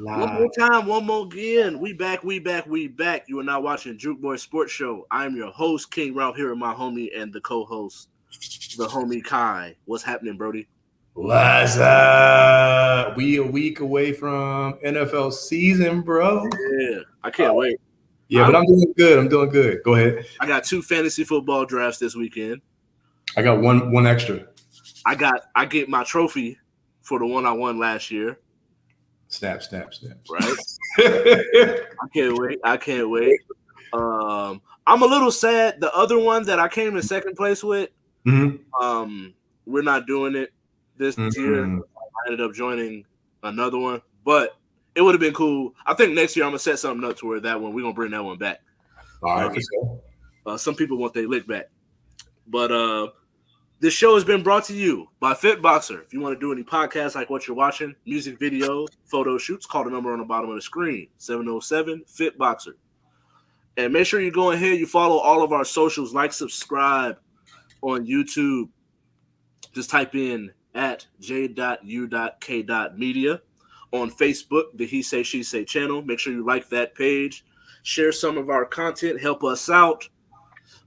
One more time, one more again. We back. You are now watching Juke Boy Sports Show. I am your host, King Ralph, here with my homie and the co-host, the homie Kai. What's happening, Brody? What's up? We a week away from NFL season, bro. Yeah, I can't wait. Yeah, but I'm doing good. Go ahead. I got 2 fantasy football drafts this weekend. I got one extra. I get my trophy for the one I won last year. Snap. Right? I can't wait. I'm a little sad. The other one that I came in second place with, we're not doing it this year. I ended up joining another one, but it would have been cool. I think next year I'm gonna set something up to where that one we're gonna bring that one back. All right, for sure. Some people want their lick back, but this show has been brought to you by Fitboxer. If you want to do any podcasts like what you're watching, music videos, photo shoots, call the number on the bottom of the screen, 707-FITBOXER. And make sure you go ahead, you follow all of our socials, like, subscribe on YouTube. Just type in at J.U.K. On Facebook, the He Say, She Say channel. Make sure you like that page. Share some of our content. Help us out.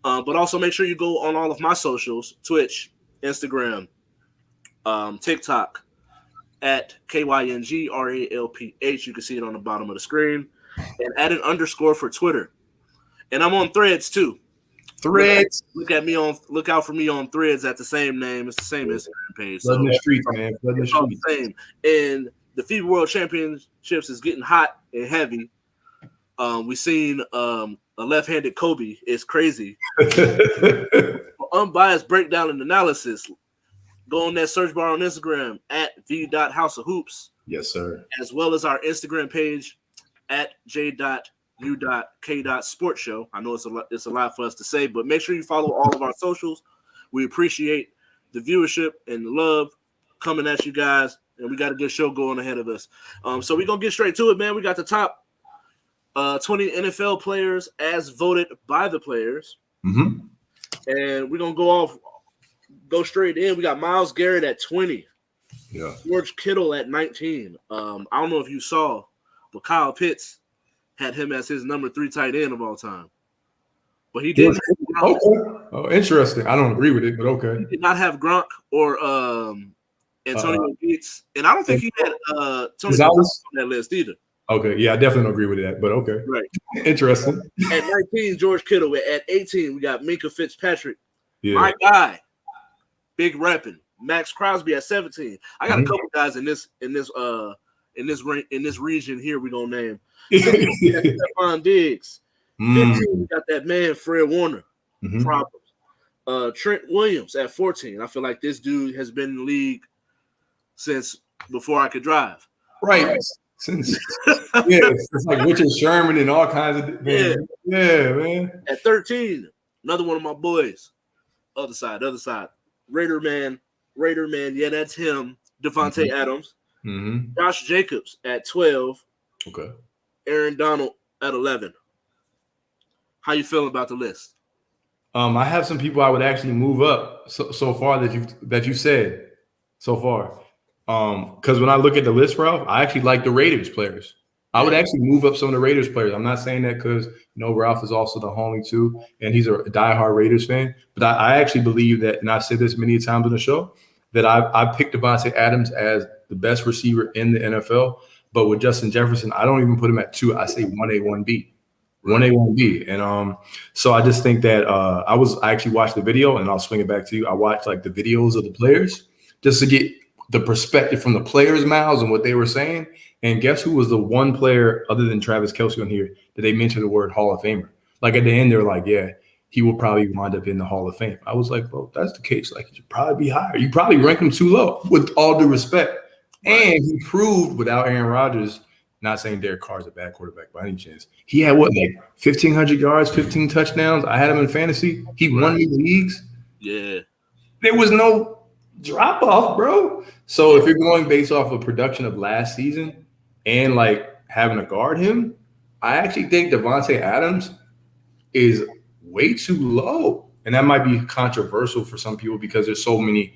But also make sure you go on all of my socials, Twitch, Instagram, TikTok, at KYNGRALPH. You can see it on the bottom of the screen. And add an underscore for Twitter. And I'm on Threads too. Threads. Look out for me on Threads at the same name. It's the same Instagram page. Flooding the streets, man. Flooding the streets. Same. And the FIBA World Championships is getting hot and heavy. We've seen a left-handed Kobe. It's crazy. For unbiased breakdown and analysis, go on that search bar on Instagram at v.houseofhoops. Yes, sir. As well as our Instagram page at j.u.k.sportshow. I know it's a lot for us to say, but make sure you follow all of our socials. We appreciate the viewership and the love coming at you guys, and we got a good show going ahead of us. So we're going to get straight to it, man. We got the top 20 NFL players as voted by the players. And we're going to go straight in. We got Myles Garrett at 20. Yeah. George Kittle at 19. I don't know if you saw, but Kyle Pitts had him as his number 3 tight end of all time. But he didn't. Okay. Oh, interesting. I don't agree with it, but okay. He did not have Gronk or Antonio Gates. And I don't think he had Tony on that list either. Okay, yeah, I definitely don't agree with that, but okay. Right. Interesting. At 19, George Kittle. At 18, we got Minka Fitzpatrick. Yeah. My guy, big repping. Max Crosby at 17. I got a couple guys in this region here we're gonna name. Stephon Diggs. 15, we got that man, Fred Warner. Problems. Trent Williams at 14. I feel like this dude has been in the league since before I could drive. Right. Since it's like Richard Sherman and all kinds of man. Yeah, man. At 13, another one of my boys. Other side. Raider man. Yeah, that's him. Devontae Adams. Josh Jacobs at 12. Okay. Aaron Donald at 11. How you feeling about the list? I have some people I would actually move up so far that you said so far. Because when I look at the list, Ralph, I actually like the Raiders players. I would actually move up some of the Raiders players. I'm not saying that because Ralph is also the homie too, and he's a diehard Raiders fan. But I actually believe that, and I've said this many times on the show, that I picked Devontae Adams as the best receiver in the NFL. But with Justin Jefferson, I don't even put him at 2. I say 1A, 1B. 1A, 1B. And so I just think that I actually watched the video, and I'll swing it back to you. I watched like the videos of the players just to get the perspective from the players' mouths and what they were saying. And guess who was the one player other than Travis Kelce on here that they mentioned the word Hall of Famer? Like at the end, they were like, yeah, he will probably wind up in the Hall of Fame. I was like, well, if that's the case, like he should probably be higher. You probably rank him too low, with all due respect. And he proved without Aaron Rodgers, not saying Derek Carr's a bad quarterback by any chance. He had 1,500 yards, 15 touchdowns. I had him in fantasy. He won me leagues. Yeah. There was no drop off, bro. So if you're going based off of production of last season and like having to guard him, I actually think Devontae Adams is way too low. And that might be controversial for some people because there's so many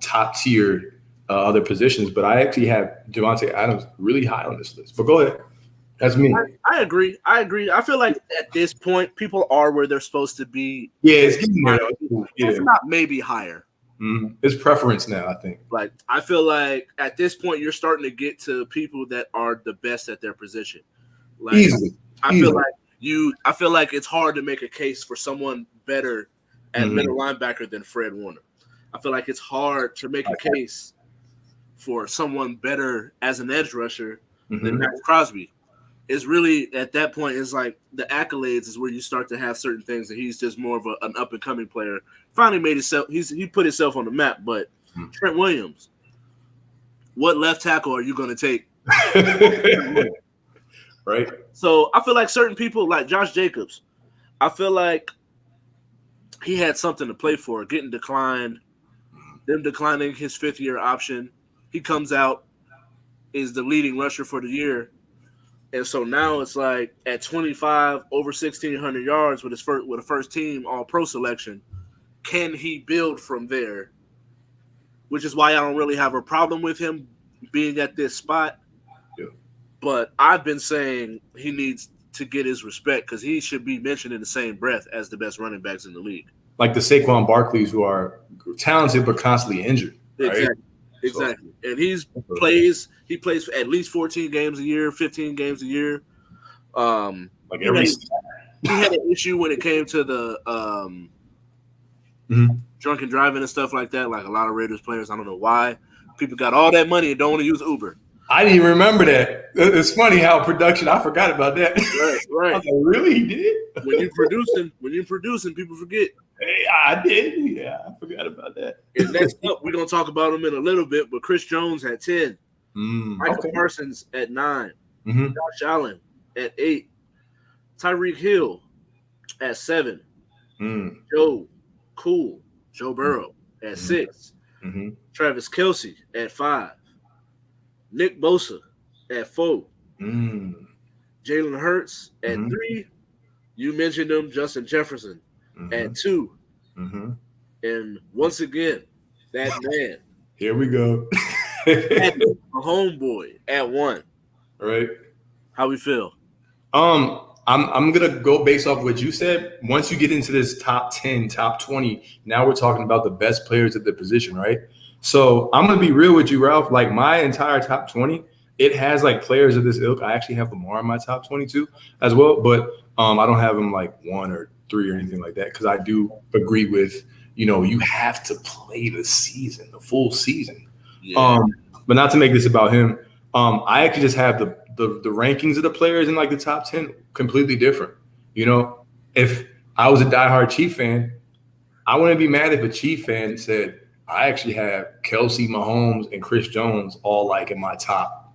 top tier other positions, but I actually have Devontae Adams really high on this list. But go ahead. That's me. I agree. I feel like at this point, people are where they're supposed to be. Yeah, it's getting there. Yeah. If not, maybe higher. Mm-hmm. It's preference now, I think. Like, I feel like at this point, you're starting to get to people that are the best at their position. Like, Easily. I feel like it's hard to make a case for someone better at middle linebacker than Fred Warner. I feel like it's hard to make a case for someone better as an edge rusher than Max Crosby. It's really, at that point, it's like the accolades is where you start to have certain things, and he's just more of an up-and-coming player. Finally made himself – he put himself on the map, but Trent Williams, what left tackle are you going to take? Right. So I feel like certain people, like Josh Jacobs, I feel like he had something to play for, getting declined, them declining his fifth-year option. He comes out, is the leading rusher for the year. And so now it's like at 25, over 1,600 yards with a first team All-Pro selection, can he build from there? Which is why I don't really have a problem with him being at this spot. Yeah. But I've been saying he needs to get his respect because he should be mentioned in the same breath as the best running backs in the league. Like the Saquon Barkleys, who are talented but constantly injured. Right? Exactly. And he plays at least 14 games a year, 15 games a year. Like every he had an issue when it came to the drunken driving and stuff like that. Like a lot of Raiders players, I don't know why. People got all that money and don't want to use Uber. I didn't even remember that. It's funny how production, I forgot about that. Right. I was like, really? He did? When you're producing, people forget. Hey, I did. Yeah, I forgot about that. And next up, we're going to talk about him in a little bit, but Chris Jones at 10. Michael Parsons at 9. Josh Allen at 8. Tyreek Hill at 7. Joe Burrow at 6. Travis Kelce at 5. Nick Bosa at 4. Jalen Hurts at 3. You mentioned him, Justin Jefferson at 2. And once again, that man. Here we go. A homeboy at 1. Right. How we feel? I'm gonna go based off what you said. Once you get into this top 10, top 20, now we're talking about the best players at the position, right? So I'm gonna be real with you, Ralph. Like my entire top 20, it has like players of this ilk. I actually have Lamar in my top 22 as well, but I don't have him like 1 or 3 or anything like that because I do agree with, you have to play the season, the full season. Yeah. But not to make this about him. I actually just have the rankings of the players in like the top 10 completely different. If I was a diehard Chief fan, I wouldn't be mad if a Chief fan said, I actually have Kelce, Mahomes, and Chris Jones all like in my top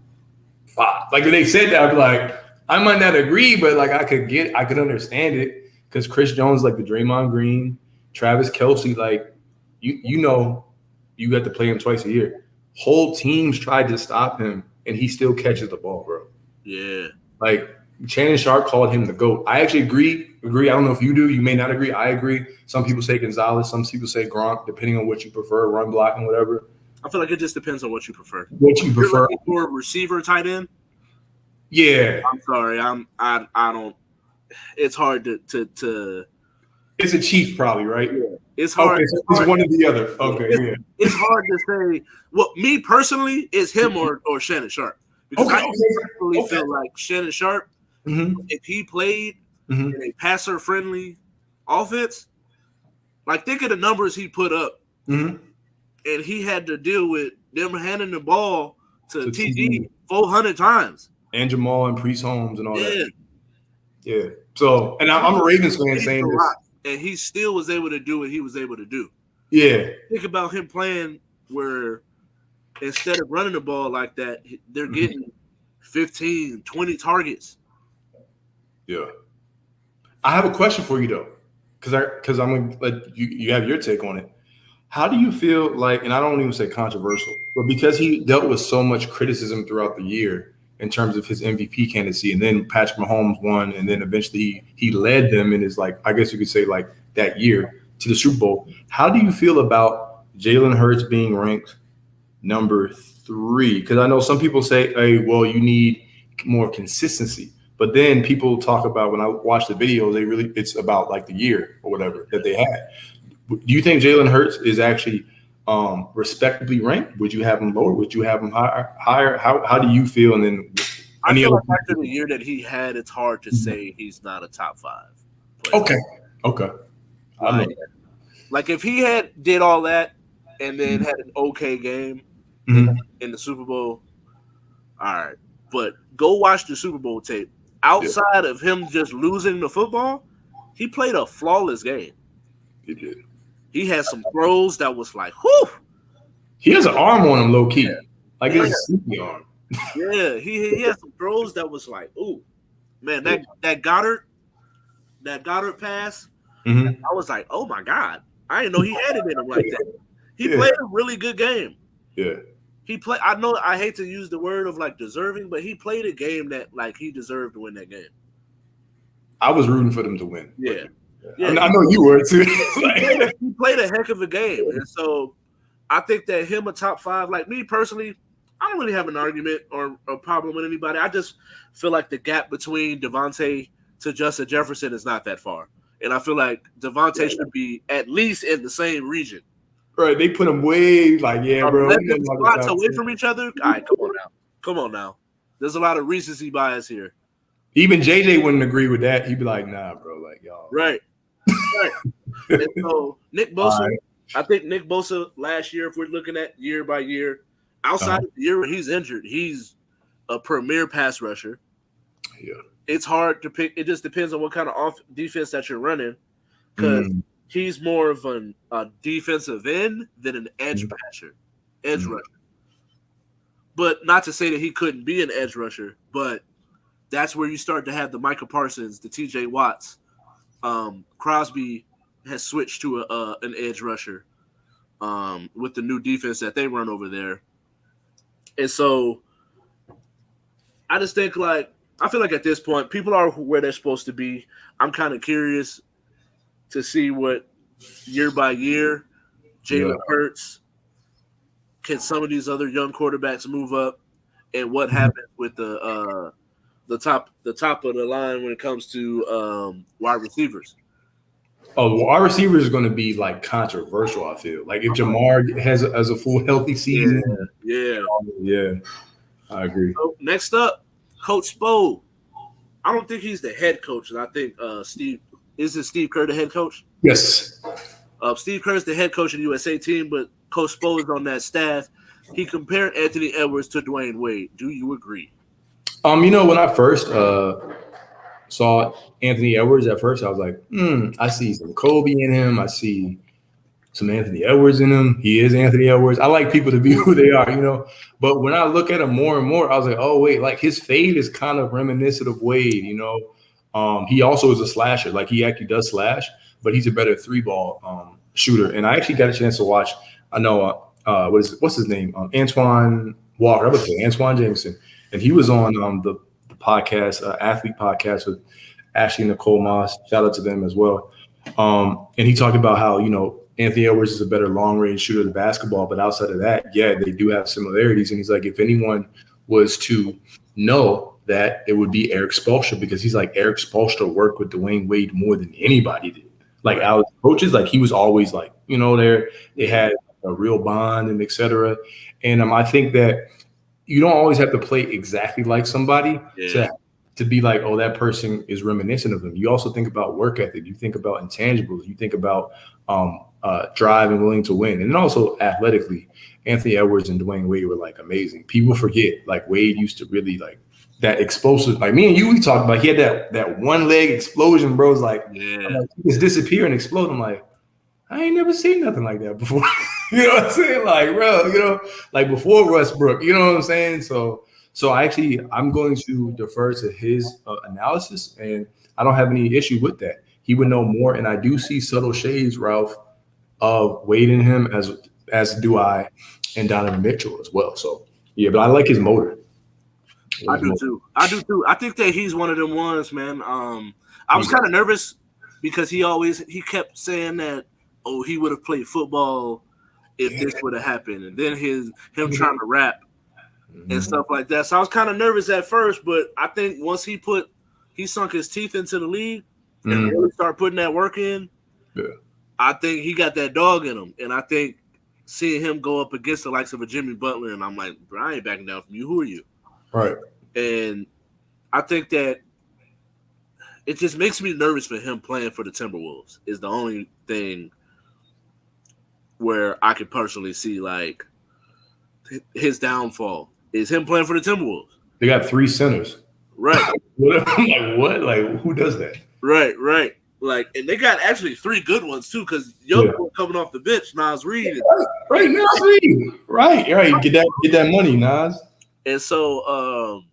5. Like if they said that, I'd be like, I might not agree, but like I could understand it because Chris Jones like the Draymond Green, Travis Kelce, like you have to play him twice a year. Whole teams tried to stop him, and he still catches the ball, bro. Yeah. Like Shannon Sharp called him the GOAT. I actually agree. I don't know if you do. You may not agree. I agree. Some people say Gonzalez. Some people say Gronk, depending on what you prefer, run blocking, whatever. I feel like it just depends on what you prefer. What you prefer. You're looking for a receiver tight end? Yeah. I'm sorry. I don't. It's hard to. It's a Chief, probably, right? Yeah. It's hard. Okay, so it's one or the other. Okay, yeah. It's hard to say. Well, me personally, it's him or Shannon Sharp. Because I personally feel like Shannon Sharp, if he played in a passer-friendly offense, like think of the numbers he put up, and he had to deal with them handing the ball to TD 400 times. And Jamal and Priest Holmes and all that. Yeah. So, and I'm a Ravens fan saying this. And he still was able to do what he was able to do. Yeah. Think about him playing where instead of running the ball like that, they're getting 15, 20 targets. Yeah. I have a question for you, though, because I'm going to let you have your take on it. How do you feel like, and I don't even say controversial, but because he dealt with so much criticism throughout the year in terms of his MVP candidacy, and then Patrick Mahomes won, and then eventually he led them in his, like, I guess you could say, like, that year to the Super Bowl. How do you feel about Jalen Hurts being ranked number 3, because I know some people say, hey, well, you need more consistency. But then people talk about, when I watch the videos, it's about like the year or whatever that they had. Do you think Jalen Hurts is actually respectably ranked? Would you have him lower? Would you have him higher? How do you feel? And then I feel like after the year that he had, it's hard to say he's not a top 5 player. Okay. Like if he did all that and then had an okay game in the Super Bowl, all right. But go watch the Super Bowl tape. Outside of him just losing the football, he played a flawless game. He did. He had some throws that was like, whew. He has an arm on him, low key. Like it's a sneaky arm. Yeah, he had some throws that was like, ooh, man, that Goddard pass, I was like, oh my God. I didn't know he had it in him like that. He played a really good game. Yeah. I know I hate to use the word of like deserving, but he played a game that like he deserved to win that game. I was rooting for them to win. Yeah. I know you were too. He played a heck of a game. And so I think that him a top 5, like me personally, I don't really have an argument or a problem with anybody. I just feel like the gap between Devontae to Justin Jefferson is not that far. And I feel like Devontae should be at least in the same region. Right, they put him way bro. Spots away from each other. All right, come on now. There's a lot of recency bias here. Even JJ wouldn't agree with that. He'd be like, "Nah, bro, like y'all." Right. And so Nick Bosa, I think Nick Bosa last year, if we're looking at year by year, outside of the year when he's injured, he's a premier pass rusher. Yeah, it's hard to pick. It just depends on what kind of defense that you're running, because he's more of a defensive end than an edge rusher. But not to say that he couldn't be an edge rusher, but that's where you start to have the Micah Parsons, the TJ Watts. Crosby has switched to an edge rusher with the new defense that they run over there. And so I just think I feel like at this point, people are where they're supposed to be. I'm kind of curious to see what year by year Jalen Hurts, can some of these other young quarterbacks move up, and what happens with the top of the line when it comes to wide receivers. Oh, wide receivers is going to be controversial. I feel like if Jamar has a full healthy season, yeah, I agree. So next up, Coach Spo. I don't think he's the head coach. I think Steve Kerr the head coach? Yes. Steve Kerr is the head coach of the USA team, but Coach Spo is on that staff. He compared Anthony Edwards to Dwayne Wade. Do you agree? When I first saw Anthony Edwards at first, I was like, I see some Kobe in him. I see some Anthony Edwards in him. He is Anthony Edwards. I like people to be who they are, But when I look at him more and more, I was like, oh, wait, his fade is kind of reminiscent of Wade, He also is a slasher. He actually does slash, but he's a better 3-ball shooter. And I actually got a chance to watch, I know, what's his name? Antoine Walker. I would say Antoine Jameson. And he was on the podcast, athlete podcast with Ashley and Nicole Moss. Shout out to them as well. And he talked about how, Anthony Edwards is a better long-range shooter of the basketball. But outside of that, they do have similarities. And he's like, if anyone was to know that, it would be Eric Spoelstra, because he's like, Eric Spoelstra worked with Dwayne Wade more than anybody did. Our coaches, he was always they had a real bond and et cetera. And I think that you don't always have to play exactly like somebody to be like, oh, that person is reminiscent of them. You also think about work ethic. You think about intangibles. You think about drive and willing to win. And then also athletically, Anthony Edwards and Dwayne Wade were amazing. People forget Wade used to really that explosive. Me and you, we talked about, he had that one leg explosion, bro. He just disappear and explode. I'm like, I ain't never seen nothing like that before. You know what I'm saying? Bro, before Westbrook, you know what I'm saying? So I'm going to defer to his analysis, and I don't have any issue with that. He would know more, and I do see subtle shades, Ralph, of Wade in him, as do I, and Donovan Mitchell as well. So but I like his motor. I do too. I think that he's one of them ones, man. I was kind of nervous because he kept saying that, he would have played football if this would have happened, and then him trying to rap and stuff like that. So I was kind of nervous at first, but I think once he sunk his teeth into the league and really started putting that work in, I think he got that dog in him. And I think seeing him go up against the likes of a Jimmy Butler, and I'm like, bro, I ain't backing down from you. Who are you? Right. And I think that it just makes me nervous for him playing for the Timberwolves is the only thing where I could personally see like his downfall is him playing for the Timberwolves. They got 3 centers. Right. I'm like, what? Like, who does that? Right. Like, and they got actually 3 good ones too, because J.U.K coming off the bench, Nas Reed. Right, Nas Reed. Right. Get that money, Nas. And so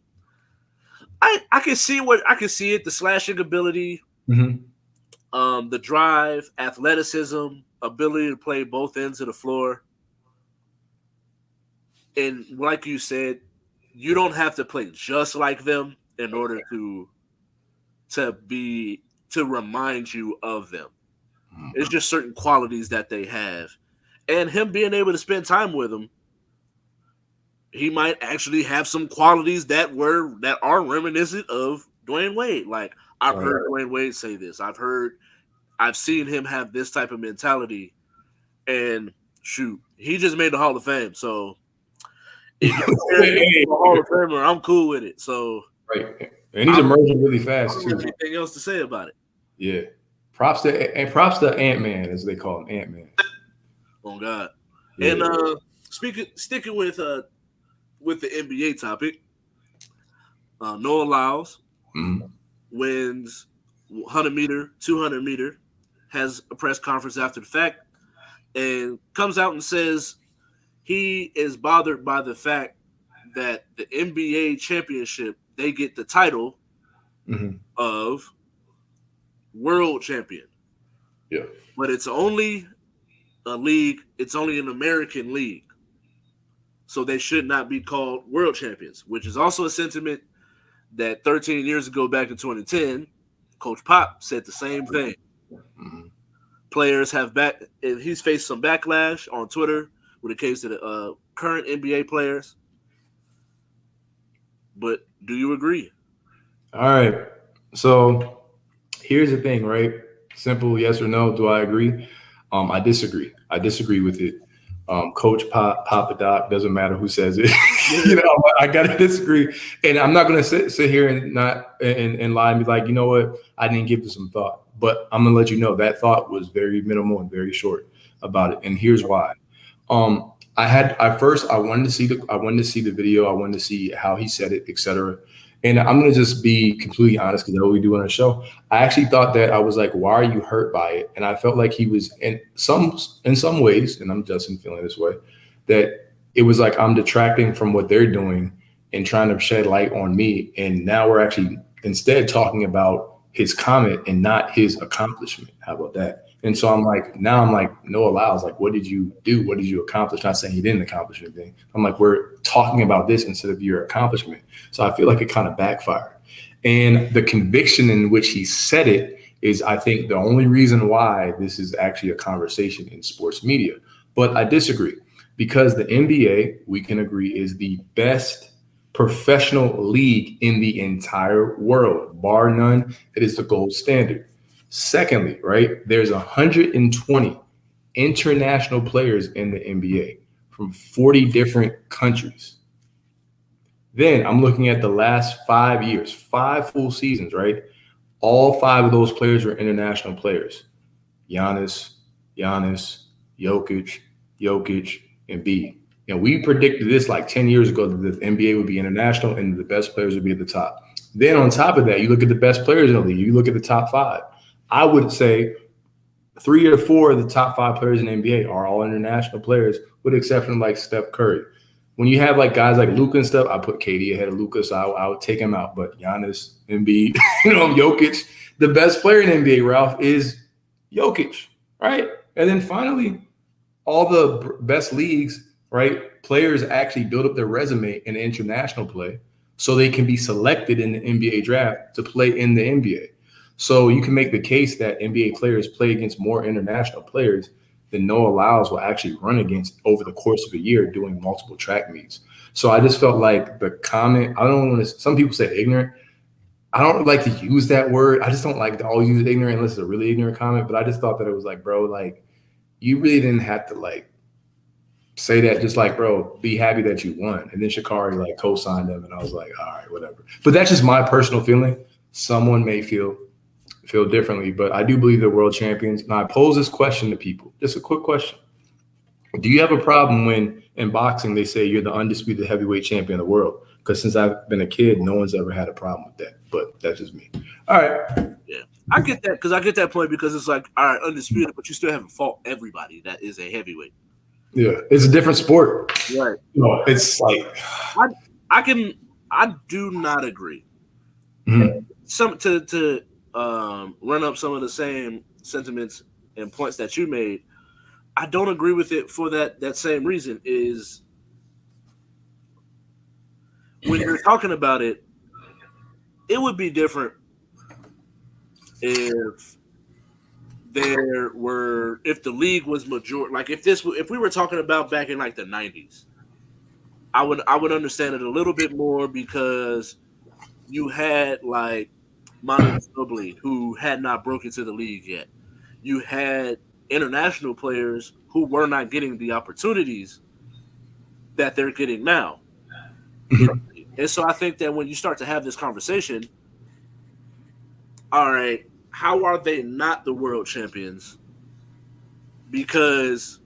I can see it, the slashing ability, the drive, athleticism, ability to play both ends of the floor. And like you said, you don't have to play just like them in order to remind you of them. It's just certain qualities that they have. And him being able to spend time with them, he might actually have some qualities that are reminiscent of Dwayne Wade. Like, I've heard Dwayne Wade say this. I've seen him have this type of mentality. And shoot, he just made the Hall of Fame. So if you're a Hall of Famer, I'm cool with it. So right. And he's emerging really fast too. Anything else to say about it? Yeah. Props to Ant-Man, as they call him, Ant-Man. Oh God. Yeah. And sticking with the NBA topic, Noah Lyles wins 100 meter, 200 meter, has a press conference after the fact, and comes out and says he is bothered by the fact that the NBA championship, they get the title of world champion. Yeah. But it's only a league, it's only an American league. So they should not be called world champions, which is also a sentiment that 13 years ago, back in 2010, Coach Pop said the same thing. Players he's faced some backlash on Twitter with the case of the current NBA players. But do you agree? All right. So here's the thing, right? Simple yes or no. Do I agree? I disagree. I disagree with it. Coach Papa Doc, doesn't matter who says it. I gotta disagree, and I'm not gonna sit here and lie and be like, you know what, I didn't give this some thought. But I'm gonna let you know that thought was very minimal and very short about it, and here's why. I wanted to see the video. I wanted to see how he said it, etc. And I'm gonna just be completely honest, because that's what we do on our show. I actually thought that I was like, why are you hurt by it? And I felt like he was in some ways, and I'm just feeling this way, that it was like I'm detracting from what they're doing and trying to shed light on me. And now we're actually instead talking about his comment and not his accomplishment. How about that? And so I'm like, Noah Lyles, like, what did you do? What did you accomplish? Not saying he didn't accomplish anything. I'm like, we're talking about this instead of your accomplishment. So I feel like it kind of backfired. And the conviction in which he said it is, I think, the only reason why this is actually a conversation in sports media. But I disagree, because the NBA, we can agree, is the best professional league in the entire world. Bar none, it is the gold standard. Secondly, right, there's 120 international players in the NBA from 40 different countries. Then I'm looking at the last 5 years, 5 full seasons, right? All 5 of those players were international players. Giannis, Jokic, Embiid. And we predicted this like 10 years ago, that the NBA would be international and the best players would be at the top. Then on top of that, you look at the best players in the league. You look at the top 5. I would say 3 or 4 of the top 5 players in the NBA are all international players, with the exception of like Steph Curry. When you have like guys like Luka and stuff, I put KD ahead of Luka, so I would take him out. But Giannis, Embiid, Jokic, the best player in the NBA, Ralph, is Jokic, right? And then finally, all the best leagues, right? Players actually build up their resume in international play so they can be selected in the NBA draft to play in the NBA. So you can make the case that NBA players play against more international players than Noah Lyles will actually run against over the course of a year doing multiple track meets. So I just felt like the comment, I don't want to, some people say ignorant. I don't like to use that word. I just don't like to always use ignorant unless it's a really ignorant comment. But I just thought that it was like, bro, like you really didn't have to like say that. Just like, bro, be happy that you won. And then Sha'Carri like co-signed them, and I was like, all right, whatever. But that's just my personal feeling. Someone may feel differently, but I do believe they're world champions. And I pose this question to people. Just a quick question. Do you have a problem when in boxing they say you're the undisputed heavyweight champion of the world? Because since I've been a kid, no one's ever had a problem with that. But that's just me. All right. Yeah, I get that, because I get that point, because it's like, all right, undisputed, but you still haven't fought everybody that is a heavyweight. Yeah, it's a different sport. Right. No, it's like I do not agree. Mm-hmm. To run up some of the same sentiments and points that you made, I don't agree with it for that same reason. Is when you're talking about it, it would be different if the league was majority. Like if we were talking about back in like the 90s, I would understand it a little bit more, because you had like Manu Ginobili, who had not broken into the league yet. You had international players who were not getting the opportunities that they're getting now. And so I think that when you start to have this conversation, all right, how are they not the world champions? Because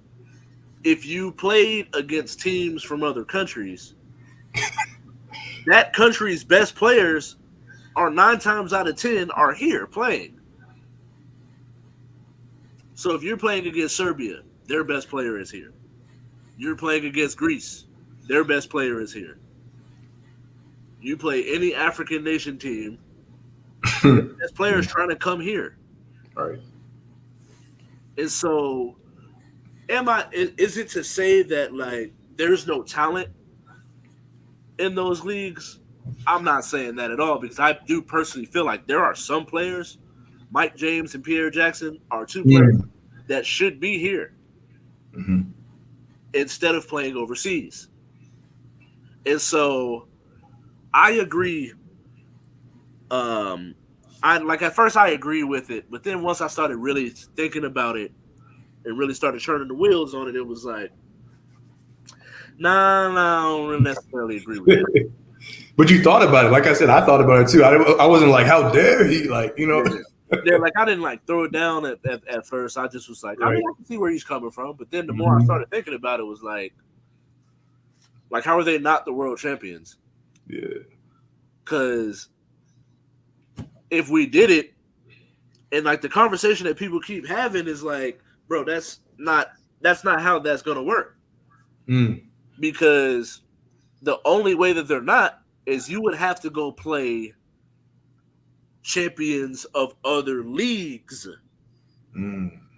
if you played against teams from other countries, that country's best players are 9 times out of 10 are here playing. So if you're playing against Serbia, their best player is here. You're playing against Greece, their best player is here. You play any African nation team, best players trying to come here. All right. And so is it to say that like there's no talent in those leagues? I'm not saying that at all, because I do personally feel like there are some players, Mike James and Pierre Jackson are 2 players that should be here instead of playing overseas. And so I agree. At first I agree with it, but then once I started really thinking about it and really started turning the wheels on it, it was like, nah, I don't necessarily agree with it. But you thought about it. Like I said, I thought about it too. I wasn't like, how dare he? Like, you know. Yeah, like I didn't like throw it down at first. I just was like, I mean, I can see where he's coming from. But then the more I started thinking about it, was like how are they not the world champions? Yeah. Because if we did it, and like the conversation that people keep having is like, bro, that's not how that's gonna work. Because the only way that they're not is you would have to go play champions of other leagues,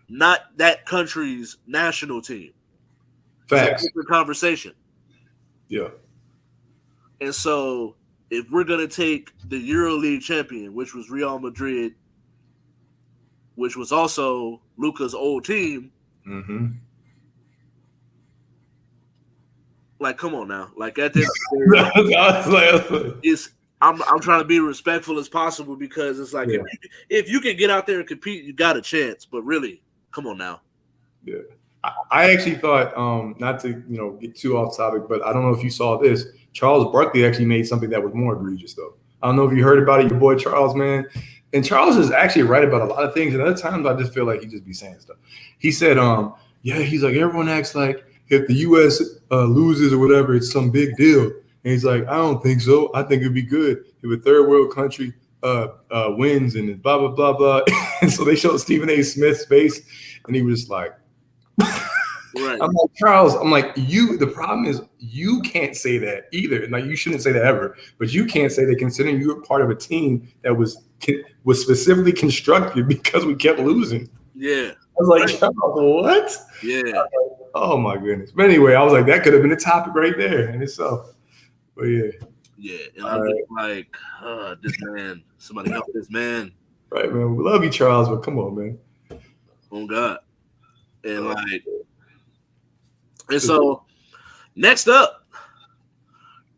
not that country's national team. Facts. It's a conversation. Yeah. And so if we're going to take the EuroLeague champion, which was Real Madrid, which was also Luka's old team, like, come on now. Like, at this I'm trying to be respectful as possible, because it's like, if you can get out there and compete, you got a chance. But really, come on now. Yeah. I actually thought, not to get too off topic, but I don't know if you saw this. Charles Barkley actually made something that was more egregious, though. I don't know if you heard about it, your boy Charles, man. And Charles is actually right about a lot of things. And other times I just feel like he just be saying stuff. He said, he's like, everyone acts like if the U.S. loses or whatever, it's some big deal. And he's like, I don't think so. I think it'd be good if a third world country wins and blah, blah, blah, blah. And so they showed Stephen A. Smith's face, and he was like, right. I'm like, Charles, the problem is you can't say that either. Like, you shouldn't say that ever, but you can't say that considering you were part of a team that was specifically constructed because we kept losing. Yeah. I was like, Charles, what? Yeah. Like, oh my goodness. But anyway, I was like, that could have been a topic right there in itself. But yeah. Yeah. And I'm just like, this man, somebody help this man. Right, man. We love you, Charles, but come on, man. Oh God. And so next up,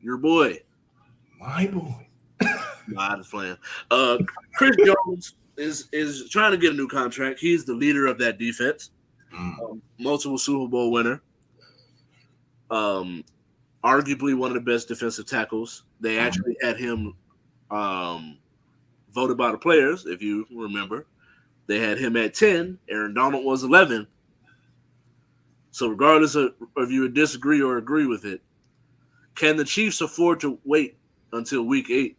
your boy. My boy. Nah, I just playing. Chris Jones is trying to get a new contract. He's the leader of that defense. Multiple Super Bowl winner. Arguably one of the best defensive tackles. They actually had him voted by the players, if you remember. They had him at 10. Aaron Donald was 11. So regardless of if you would disagree or agree with it, can the Chiefs afford to wait until week 8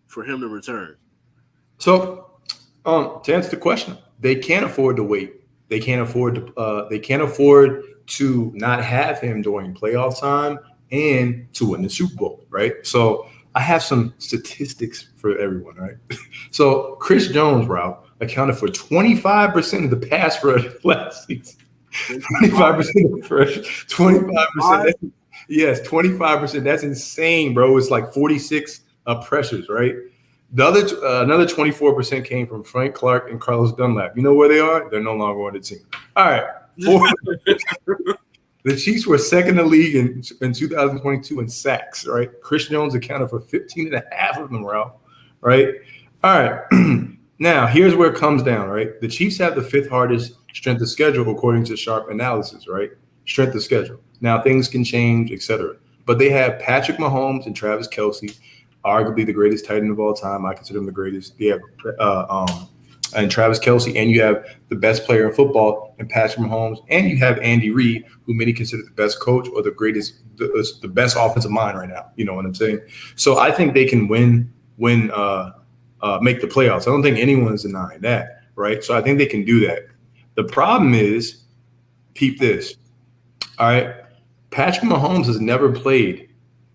for him to return? So, to answer the question, they can't afford to wait. They can't afford to. They can't afford to not have him during playoff time and to win the Super Bowl, right? So, I have some statistics for everyone, right? So, Chris Jones, Ralph, accounted for 25% of the pass rush last season. 25% of the rush. 25%. Yes, 25%. That's insane, bro. It's like 46 pressures, right? The other another 24% came from Frank Clark and Carlos Dunlap. You know where they are? They're no longer on the team. All right. The Chiefs were second in the league in 2022 in sacks, right? Chris Jones accounted for 15 and a half of them, Ralph, right? All right. Now, here's where it comes down, right? The Chiefs have the 5th hardest strength of schedule according to Sharp Analysis, right? Strength of schedule. Now, things can change, etc. But they have Patrick Mahomes and Travis Kelce, arguably the greatest tight end of all time. I consider him the greatest. They have and Travis Kelce, and you have the best player in football in Patrick Mahomes, and you have Andy Reid, who many consider the best coach or the greatest, the best offensive mind right now. You know what I'm saying? So I think they can make the playoffs. I don't think anyone's denying that, right? So I think they can do that. The problem is, peep this. All right, Patrick Mahomes has never played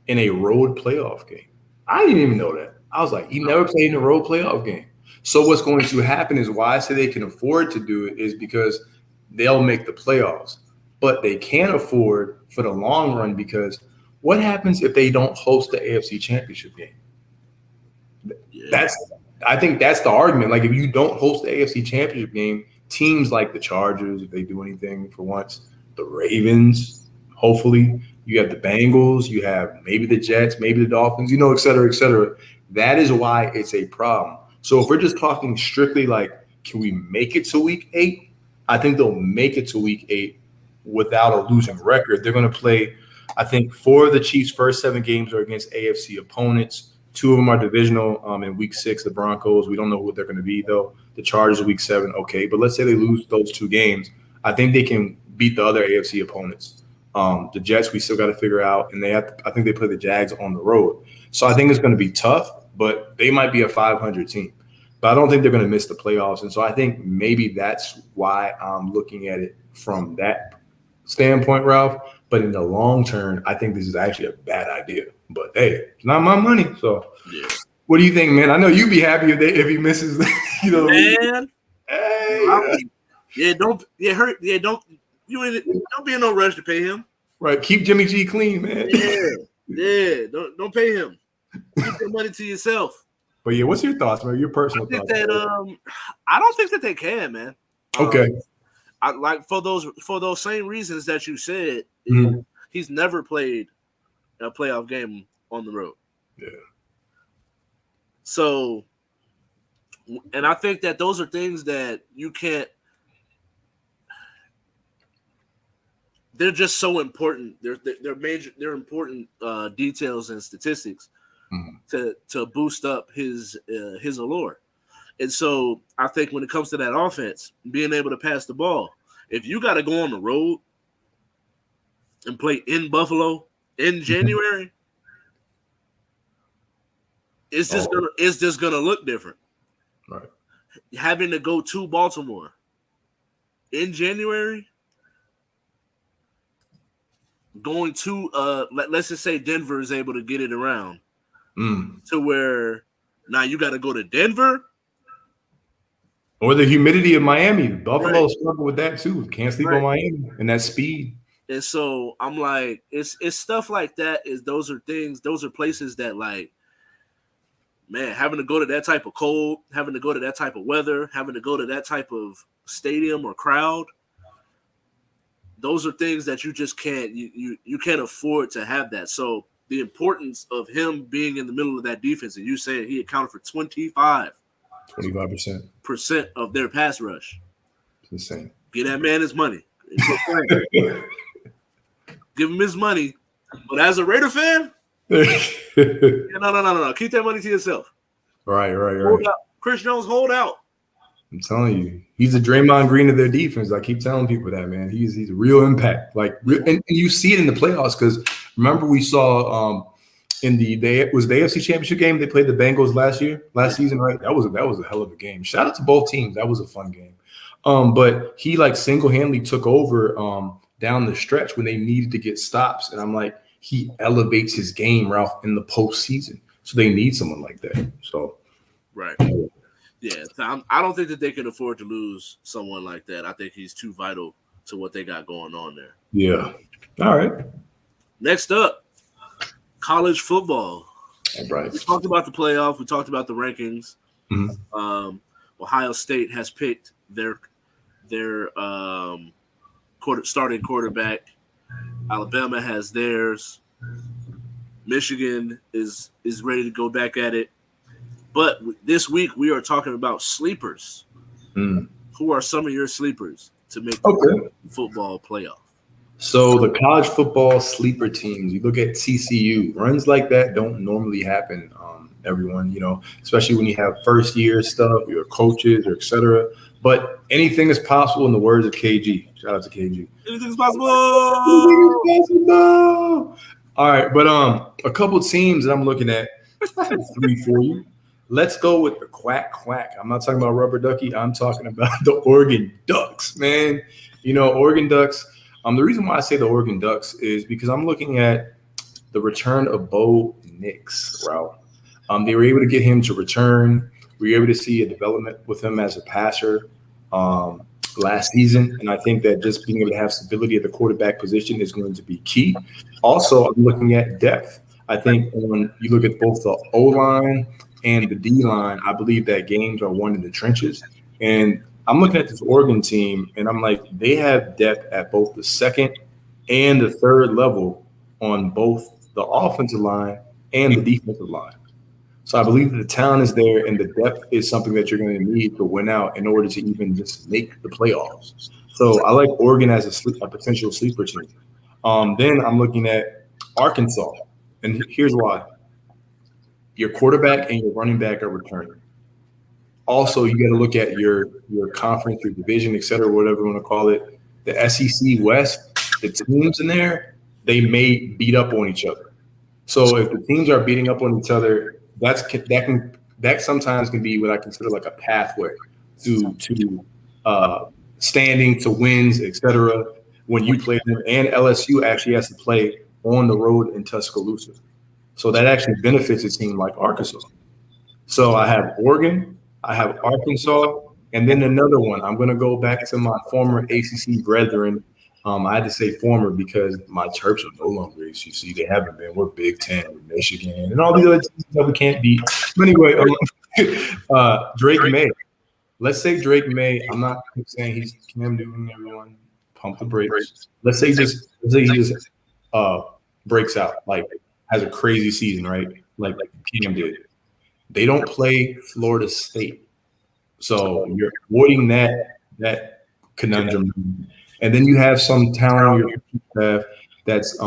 in a road playoff game. I didn't even know that. I was like, he never played in a road playoff game. So what's going to happen is why I say they can afford to do it is because they'll make the playoffs. But they can't afford for the long run because what happens if they don't host the AFC Championship game? I think that's the argument. Like if you don't host the AFC Championship game, teams like the Chargers, if they do anything for once, the Ravens, hopefully, you have the Bengals, you have maybe the Jets, maybe the Dolphins, et cetera, et cetera. That is why it's a problem. So if we're just talking strictly like, can we make it to week 8? I think they'll make it to week 8 without a losing record. They're going to play, I think 4 of the Chiefs' first 7 games are against AFC opponents. 2 of them are divisional in week 6, the Broncos. We don't know what they're going to be, though. The Chargers week 7, okay. But let's say they lose those 2 games. I think they can beat the other AFC opponents. The Jets, we still got to figure out. And I think they play the Jags on the road. So I think it's going to be tough, but they might be a 500 team. But I don't think they're going to miss the playoffs. And so I think maybe that's why I'm looking at it from that standpoint, Ralph. But in the long term, I think this is actually a bad idea. But hey, it's not my money. So What do you think, man? I know you'd be happy if he misses. Man, hey, don't be in no rush to pay him. Right, keep Jimmy G clean, man. Yeah, don't pay him. Keep the money to yourself. But yeah, what's your thoughts, man? Your personal thoughts? I don't think that they can, man. Okay. I like for those same reasons that you said. He's never played a playoff game on the road. Yeah. So, and I think that those are things that you can't. They're just so important. They're major. They're important details and statistics to boost up his allure. And so I think when it comes to that offense, being able to pass the ball, if you got to go on the road and play in Buffalo in January, it's just gonna look different. Right. Having to go to Baltimore in January, going to let's just say Denver is able to get it around to where now you got to go to Denver. Or the humidity of Miami. Buffalo struggle with that too. Can't sleep on Miami and that speed. And so I'm like, it's stuff like that. Those are places that, like, man, having to go to that type of cold, having to go to that type of weather, having to go to that type of stadium or crowd, those are things that you just can't you can't afford to have that. So the importance of him being in the middle of that defense, and you saying he accounted for 25% of their pass rush. It's insane. Get that man his money. Give him his money. But as a Raider fan, no. Keep that money to yourself. Right. Hold out. Chris Jones, hold out. I'm telling you, he's the Draymond Green of their defense. I keep telling people that, man. He's a real impact. And you see it in the playoffs because remember we saw in the AFC Championship game they played the Bengals last season, right? That was a hell of a game. Shout out to both teams. That was a fun game. But he single-handedly took over down the stretch when they needed to get stops, and I'm like, he elevates his game, Ralph, in the postseason. So they need someone like that. So right. Yeah, I don't think that they can afford to lose someone like that. I think he's too vital to what they got going on there. Yeah. All right. Next up, college football. Right. We talked about the playoff. We talked about the rankings. Mm-hmm. Ohio State has picked their starting quarterback. Alabama has theirs. Michigan is ready to go back at it. But this week we are talking about sleepers. Who are some of your sleepers to make the football playoff? So the college football sleeper teams, you look at TCU. Runs like that don't normally happen, everyone, especially when you have first year stuff, your coaches, or et cetera. But anything is possible in the words of KG. Shout out to KG. Anything's possible. All right, but a couple teams that I'm looking at, I have 3 for you. Let's go with the quack. I'm not talking about Rubber Ducky. I'm talking about the Oregon Ducks, man. Oregon Ducks. The reason why I say the Oregon Ducks is because I'm looking at the return of Bo Nix, Ralph. They were able to get him to return. We were able to see a development with him as a passer last season, and I think that just being able to have stability at the quarterback position is going to be key. Also, I'm looking at depth. I think when you look at both the O-line and the D-line, I believe that games are won in the trenches. And I'm looking at this Oregon team, and I'm like, they have depth at both the second and the third level on both the offensive line and the defensive line. So I believe that the talent is there, and the depth is something that you're going to need to win out in order to even just make the playoffs. So I like Oregon as a potential sleeper team. Then I'm looking at Arkansas, and here's why. Your quarterback and your running back are returning. Also, you got to look at your conference, your division, et cetera, whatever you want to call it. The SEC West, the teams in there, they may beat up on each other. So if the teams are beating up on each other, that sometimes can be what I consider like a pathway to standing, to wins, et cetera, when you play them. And LSU actually has to play on the road in Tuscaloosa. So that actually benefits a team like Arkansas. So I have Oregon, I have Arkansas, and then another one. I'm going to go back to my former ACC brethren. I had to say former because my Terps are no longer ACC. They haven't been. We're Big Ten, Michigan, and all these other teams that we can't beat. But anyway, Drake May. Let's say Drake May. I'm not saying he's Cam Newton. Everyone, pump the brakes. Let's say he just breaks out, has a crazy season, right? Like Cam did. They don't play Florida State, so you're avoiding that conundrum. And then you have some talent that's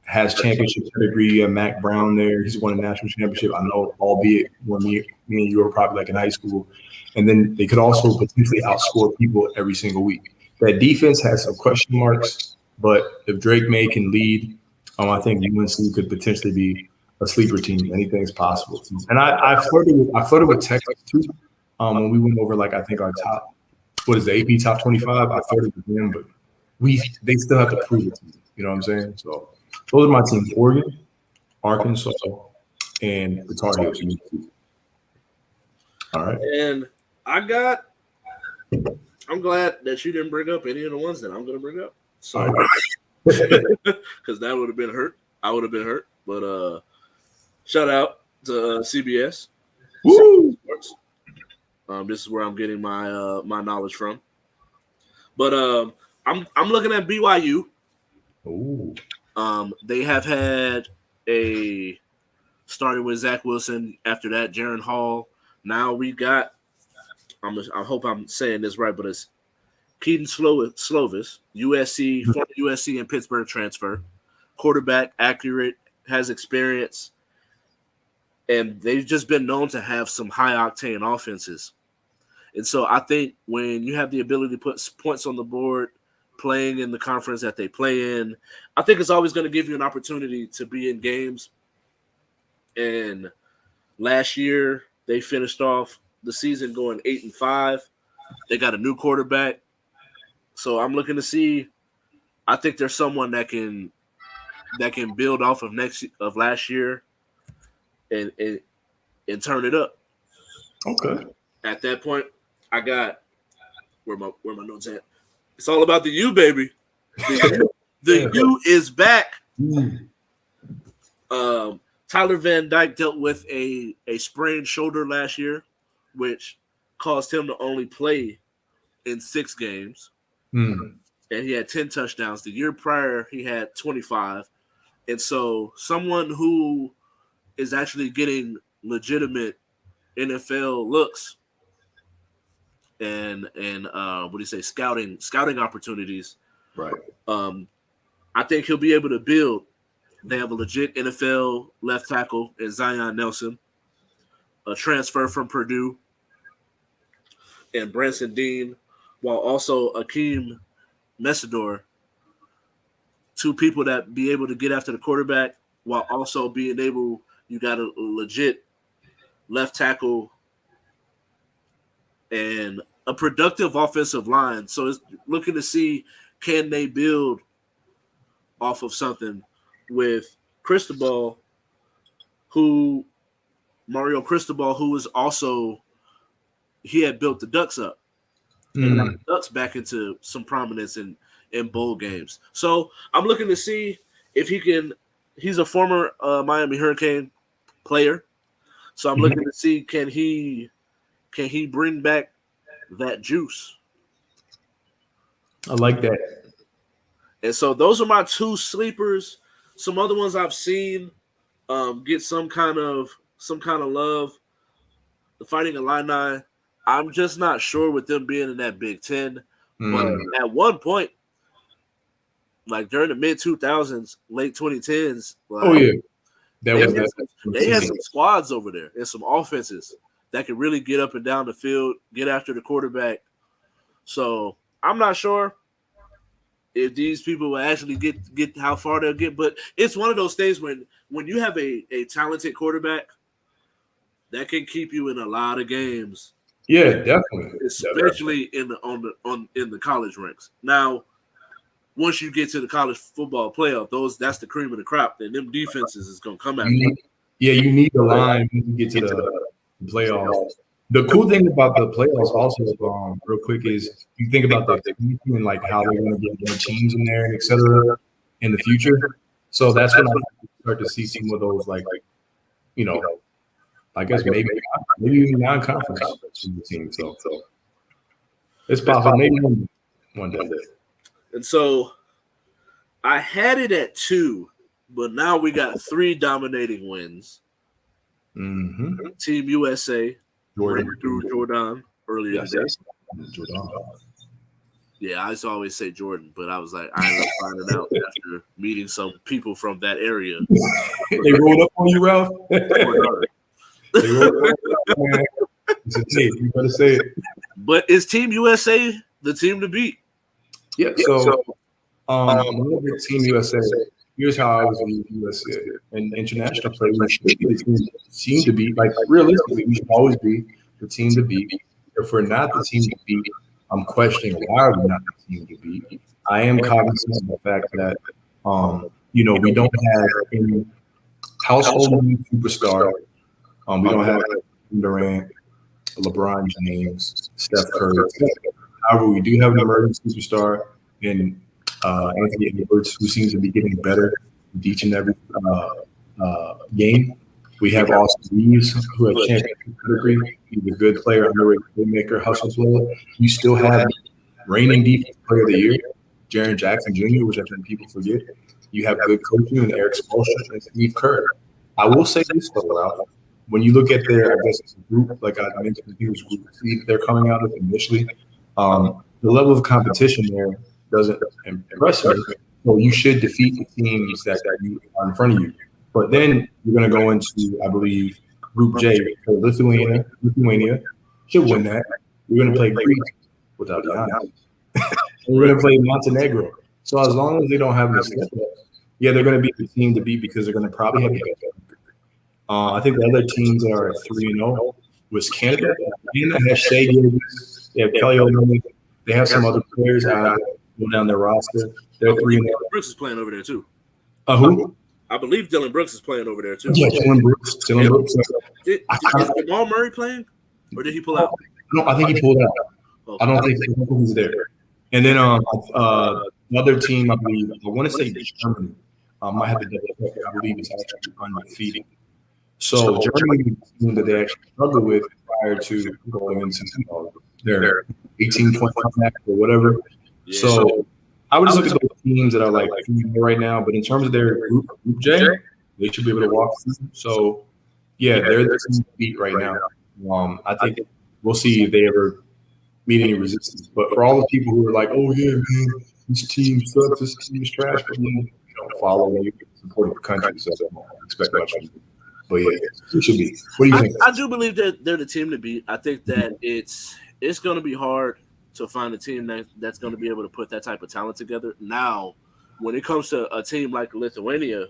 has championship pedigree. You have Mac Brown there. He's won a national championship. I know, albeit when me and you were probably in high school. And then they could also potentially outscore people every single week. That defense has some question marks, but if Drake May can lead, I think UNC could potentially be a sleeper team. Anything's possible. And I flirted with Texas too. When we went over I think our top. What is the AP top 25? I flirted with them, but they still have to prove it to me. You know what I'm saying? So those are my teams: Oregon, Arkansas, and the Tar Heels. All right. And I'm glad that you didn't bring up any of the ones that I'm going to bring up. So, because that would have been hurt. I would have been hurt. But shout out to CBS. Woo! This is where I'm getting my knowledge from. But I'm looking at BYU. Ooh. They have had a starting with Zach Wilson. After that, Jaron Hall. Now we got. I hope I'm saying this right, but it's Keaton Slovis, USC, former USC and Pittsburgh transfer, quarterback, accurate, has experience, and they've just been known to have some high octane offenses. And so I think when you have the ability to put points on the board, playing in the conference that they play in, I think it's always going to give you an opportunity to be in games. And last year they finished off the season going 8-5. They got a new quarterback. So I'm looking to see. I think there's someone that can build off of last year and turn it up. Okay. At that point, I got where my notes at. It's all about the U, baby. The U is back. Tyler Van Dyke dealt with a sprained shoulder last year, which caused him to only play in 6 games. And he had 10 touchdowns. The year prior, he had 25. And so someone who is actually getting legitimate NFL looks and what do you say, scouting opportunities. Right. I think he'll be able to build. They have a legit NFL left tackle in Zion Nelson, a transfer from Purdue, and Branson Dean, while also Akeem Messidor, 2 people that be able to get after the quarterback while also being able, you got a legit left tackle and a productive offensive line. So it's looking to see, can they build off of something with Mario Cristobal, who was also, he had built the Ducks up. And got the Ducks back into some prominence in bowl games. So I'm looking to see if he can. He's a former Miami Hurricane player, so I'm looking to see can he bring back that juice. I like that. And so those are my 2 sleepers. Some other ones I've seen get some kind of love. The Fighting Illini, I'm just not sure with them being in that Big Ten. But at one point, like during the mid-2000s, late 2010s, like, they had some squads over there and some offenses that could really get up and down the field, get after the quarterback. So I'm not sure if these people will actually get how far they'll get. But it's one of those things when you have a talented quarterback that can keep you in a lot of games. Yeah, definitely. Especially in the college ranks. Now, once you get to the college football playoff, that's the cream of the crop. And them defenses is gonna come after you. Yeah, you need the line when you get to the playoffs. The cool thing about the playoffs also, real quick, is you think about the team and like how they're going to get more teams in there and et cetera in the future. So that's when I start to see some of those, like you know, I guess maybe even non-conference teams. So it's possible, maybe one day. And so I had it at 2, but now we got 3 dominating wins. Team USA. Through Jordan earlier today. Yeah, I used to always say Jordan, but I was like, I ended up finding out after meeting some people from that area. They rolled up on you, Ralph? They rolled up on you. It's a tape. You better say it. But is Team USA the team to beat? Yeah, so Team USA, here's how I was in USA. And international play, we should be the team to beat. Like, realistically, we should always be the team to beat. If we're not the team to beat, I'm questioning why are we not the team to beat. I am cognizant of the fact that, we don't have any household superstar. We don't have Durant, LeBron James, Steph Curry. However, we do have an emerging superstar in Anthony Edwards, who seems to be getting better with each and every game. We have Austin Reeves, who has championship pedigree. He's a good player, underrated playmaker, hustle player. You still have reigning defensive player of the year Jaren Jackson Jr., which I think people forget. You have good coaching and Eric Spoelstra and Steve Kerr. I will say this though, Ralph. When you look at their, I guess, group, like I mentioned, huge group C that they're coming out of initially, the level of competition there doesn't impress me. So you should defeat the teams that you are in front of you. But then you're going to go into, I believe, Group J. So Lithuania should win that. You're going to play Greece without Giannis. We're going to play Montenegro. So as long as they don't have this, yeah, they're going to be the team to beat because they're going to probably have the I think the other teams are 3-0 was Canada. Canada has Shea Gilgeous. They have Kelly Olynyk. They have some other players go down their roster. They're 3-0. Brooks is playing over there too. Who? I believe Dylan Brooks is playing over there too. Yeah, Dylan Brooks. Is Jamal Murray playing, or did he pull out? No, I think he pulled out. Okay. I don't think he's there. And then another team, I believe, I want to say Germany. I might have to double check. I believe it's actually undefeated. So Germany is a team that they actually struggled with prior to going into their 18-point comeback or whatever. Yeah. So I would just look at those teams that are like right now. But in terms of their group J, they should be able to walk through. So yeah, they're the team to beat right now. I think we'll see if they ever meet any resistance. But for all the people who are like, "Oh yeah, man, this team sucks. This team is trash," but you don't follow when you're supporting the country, so I don't expect much from you. But yeah, it should be. What do you think? I do believe that they're the team to beat. I think that it's going to be hard to find a team that's going to be able to put that type of talent together. Now, when it comes to a team like Lithuania,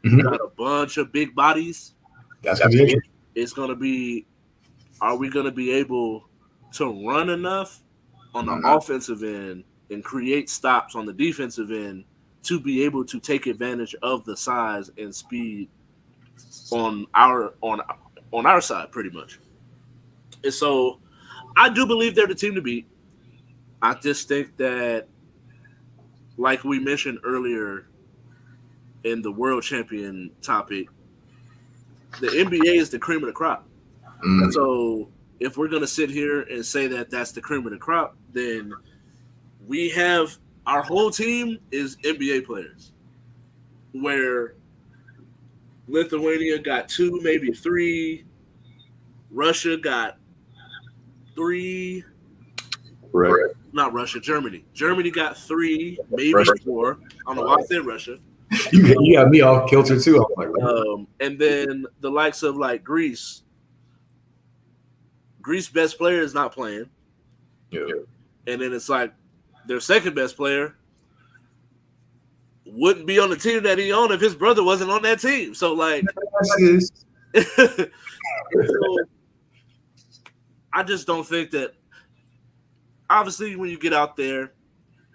got a bunch of big bodies. That's going to be interesting. It's going to be, are we going to be able to run enough on the offensive end and create stops on the defensive end to be able to take advantage of the size and speed on our side, pretty much. And so I do believe they're the team to beat. I just think that, like we mentioned earlier in the world champion topic, the NBA is the cream of the crop. So if we're going to sit here and say that that's the cream of the crop, then we have our whole team is NBA players, where Lithuania got 2, maybe 3. Russia got 3. Right. Not Russia, Germany. Germany got 3, maybe Russia. 4. I don't know why I said Russia. You got me off kilter too. And then the likes of like Greece. Greece's best player is not playing. Yeah. And then it's like their second best player wouldn't be on the team that he owned if his brother wasn't on that team. So like so, I just don't think that, obviously when you get out there,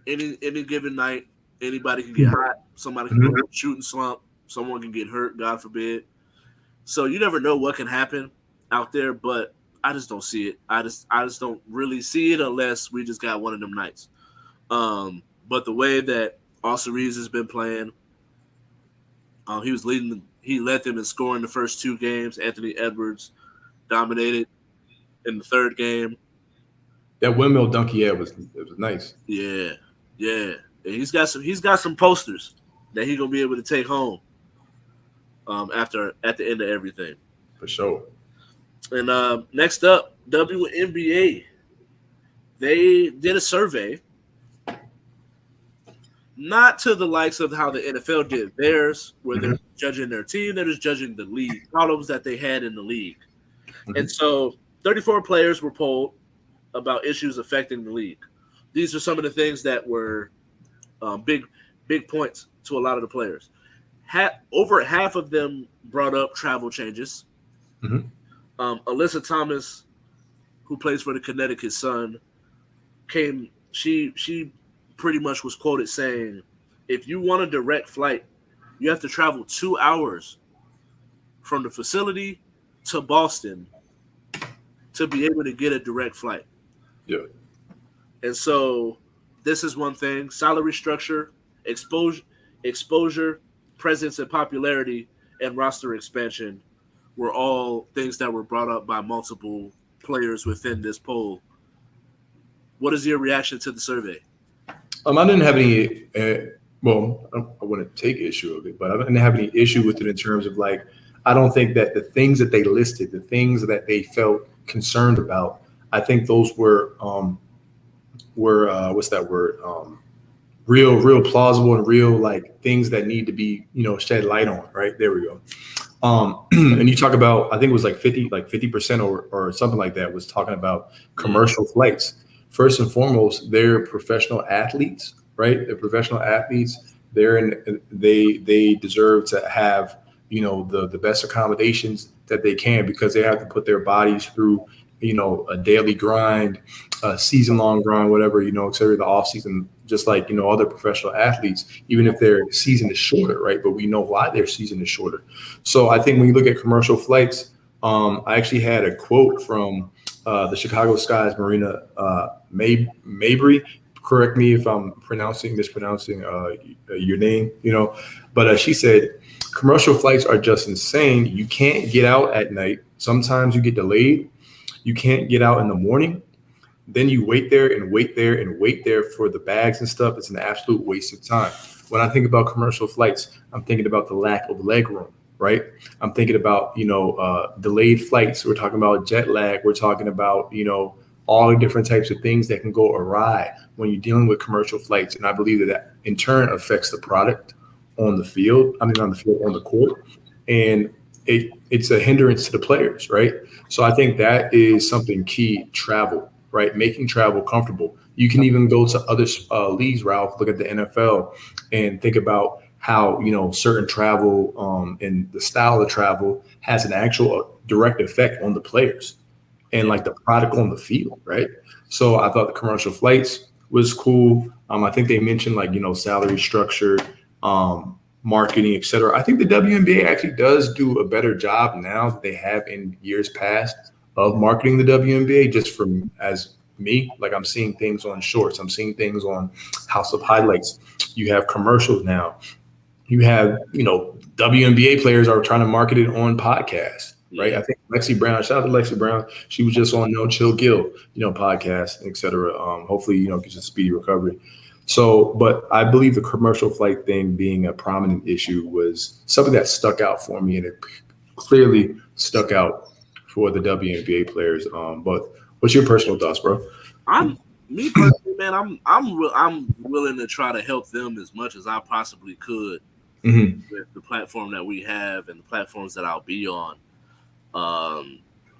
any given night, anybody can get hot, somebody can get shooting slump, someone can get hurt, God forbid. So you never know what can happen out there, but I just don't see it. I just don't really see it unless we just got one of them nights. But the way that Austin Reeves has been playing, he led them in scoring the first 2 games. Anthony Edwards dominated in the third game. That windmill dunk he had was nice. Yeah. And he's got some posters that he's gonna be able to take home at the end of everything. For sure. And next up, WNBA. They did a survey, not to the likes of how the NFL did theirs, where they're judging their team, they're just judging the league, problems that they had in the league. And so 34 players were polled about issues affecting the league. These are some of the things that were big points to a lot of the players. Over half of them brought up travel changes. Alyssa Thomas, who plays for the Connecticut Sun, she pretty much was quoted saying, if you want a direct flight, you have to travel 2 hours from the facility to Boston to be able to get a direct flight. Yeah. And so this is one thing. Salary structure, exposure, presence and popularity, and roster expansion were all things that were brought up by multiple players within this poll. What is your reaction to the survey? I didn't have any. Well, I wouldn't take issue of it, but I didn't have any issue with it in terms of like, I don't think that the things that they listed, the things that they felt concerned about, I think those were what's that word? Real plausible and real like things that need to be shed light on. Right there we go. And you talk about, I think it was like 50% or something like that was talking about commercial flights. First and foremost, they're professional athletes, right? They're professional athletes. They deserve to have, the best accommodations that they can because they have to put their bodies through, a daily grind, a season long grind, whatever, et cetera, the off season, just like, other professional athletes, even if their season is shorter, right? But we know why their season is shorter. So I think when you look at commercial flights, I actually had a quote from the Chicago Skies Marina Mabry. Correct me if I'm mispronouncing your name, but she said, commercial flights are just insane. You can't get out at night. Sometimes you get delayed. You can't get out in the morning. Then you wait there and wait there and wait there for the bags and stuff. It's an absolute waste of time. When I think about commercial flights, I'm thinking about the lack of leg room, right? I'm thinking about, delayed flights. We're talking about jet lag. We're talking about, all the different types of things that can go awry when you're dealing with commercial flights. And I believe that in turn affects the product on the field. On the court. And it's a hindrance to the players, right? So I think that is something key. Travel, right? Making travel comfortable. You can even go to other leagues, Ralph. Look at the NFL and think about how certain travel and the style of travel has an actual direct effect on the players and like the product on the field, right? So I thought the commercial flights was cool. I think they mentioned like salary structure, marketing, et cetera. I think the WNBA actually does do a better job now than they have in years past of marketing the WNBA. Just from as me, like I'm seeing things on shorts, I'm seeing things on House of Highlights. You have commercials now. You have WNBA players are trying to market it on podcasts, right? I think Lexi Brown, shout out to Lexi Brown. She was just on No Chill Gill, podcast, et cetera. Hopefully, gets a speedy recovery. So, but I believe the commercial flight thing being a prominent issue was something that stuck out for me, and it clearly stuck out for the WNBA players. But what's your personal thoughts, bro? Me personally, man, I'm willing to try to help them as much as I possibly could with the platform that we have and the platforms that I'll be on.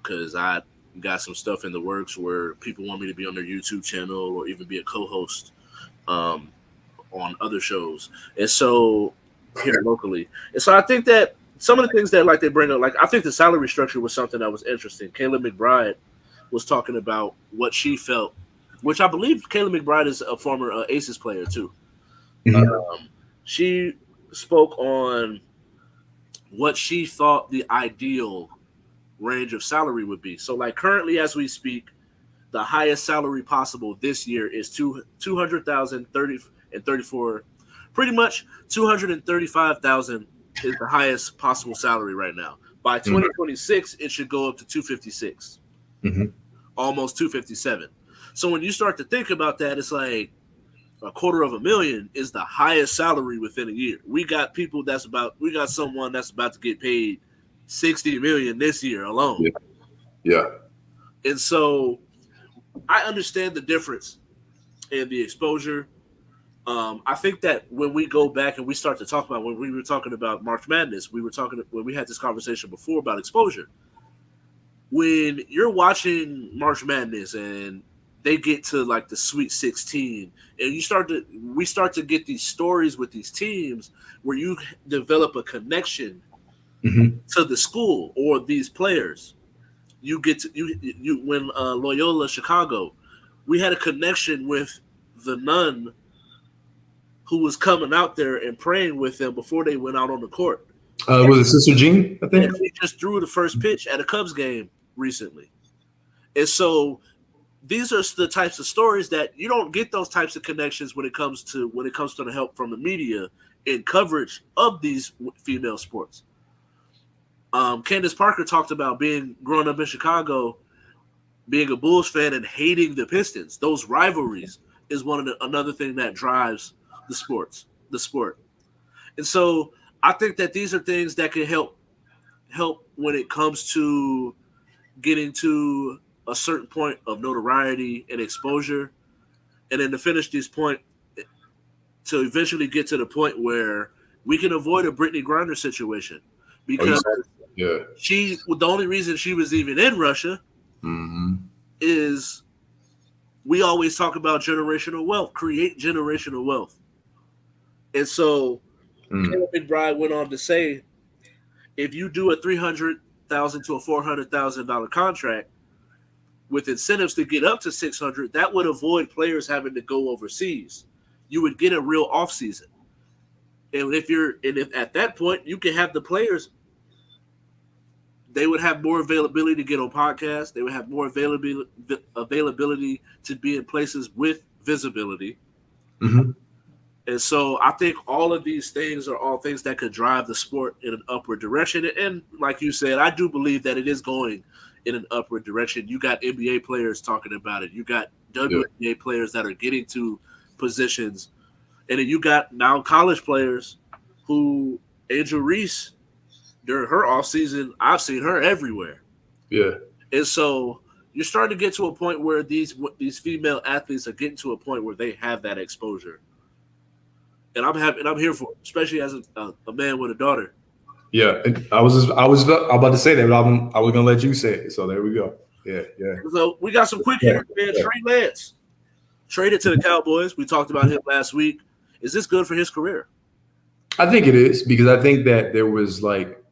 Because I got some stuff in the works where people want me to be on their YouTube channel or even be a co-host on other shows, and so here locally. And so I think that some of the things that like they bring up, like I think the salary structure was something that was interesting. Kayla McBride was talking about what she felt, which I believe Kayla McBride is a former Aces player too. She spoke on what she thought the ideal range of salary would be. So like currently as we speak, the highest salary possible this year is 200,000, 30 and 34. Pretty much 235,000 is the highest possible salary right now. By 2026, it should go up to 256, almost 257. So when you start to think about that, it's like $250,000 is the highest salary within a year. We got someone that's about to get paid $60 million this year alone. Yeah. And so I understand the difference in the exposure. I think that when we go back and we start to talk about when we were talking about March Madness, when we had this conversation before about exposure. When you're watching March Madness and they get to like the Sweet 16, and we start to get these stories with these teams where you develop a connection to the school or these players. You get to you when Loyola Chicago, we had a connection with the nun who was coming out there and praying with them before they went out on the court. Was it Sister Jean? I think she just threw the first pitch at a Cubs game recently, and so these are the types of stories that you don't get those types of connections when it comes to the help from the media in coverage of these female sports. Candace Parker talked about growing up in Chicago, being a Bulls fan and hating the Pistons, those rivalries. is another thing that drives the sport. And so I think that these are things that can help when it comes to getting to a certain point of notoriety and exposure, and then to finish this point, to eventually get to the point where we can avoid a Brittany Griner situation, because the only reason she was even in Russia is we always talk about generational wealth, create generational wealth. And so Kayla McBride went on to say, if you do a $300,000 to a $400,000 contract with incentives to get up to 600, that would avoid players having to go overseas. You would get a real off season. And if at that point you can have the players, they would have more availability to get on podcasts. They would have more availability to be in places with visibility. And so I think all of these things are all things that could drive the sport in an upward direction. And like you said, I do believe that it is going in an upward direction. You got NBA players talking about it. You got WNBA players that are getting to positions. And then you got now college players who, Angel Reese, during her offseason, I've seen her everywhere. Yeah. And so you're starting to get to a point where these female athletes are getting to a point where they have that exposure. And I'm happy, and I'm here for it, especially as a man with a daughter. Yeah, and I was about to say that, but I was gonna let you say it. So there we go. Yeah. So we got some quick hitters, man. Trey Lance traded to the Cowboys. We talked about him last week. Is this good for his career? I think it is, because I think that there was like